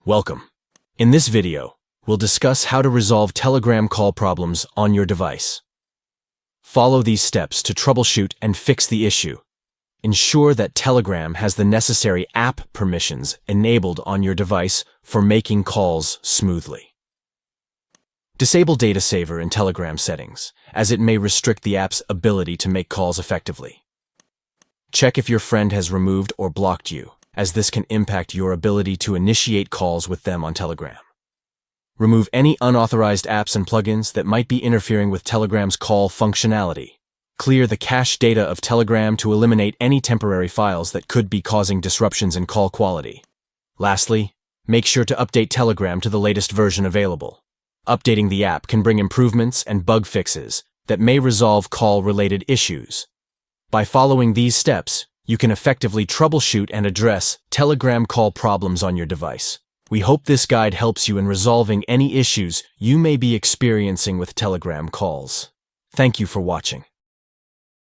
Welcome. In this video, we'll discuss how to resolve Telegram call problems on your device. Follow these steps to troubleshoot and fix the issue. Ensure that Telegram has the necessary app permissions enabled on your device for making calls smoothly. Disable Data Saver in Telegram settings, as it may restrict the app's ability to make calls effectively. Check if your friend has removed or blocked you, as this can impact your ability to initiate calls with them on Telegram. Remove any unauthorized apps and plugins that might be interfering with Telegram's call functionality. Clear the cache data of Telegram to eliminate any temporary files that could be causing disruptions in call quality. Lastly, make sure to update Telegram to the latest version available. Updating the app can bring improvements and bug fixes that may resolve call-related issues. By following these steps, you can effectively troubleshoot and address Telegram call problems on your device. We hope this guide helps you in resolving any issues you may be experiencing with Telegram calls. Thank you for watching.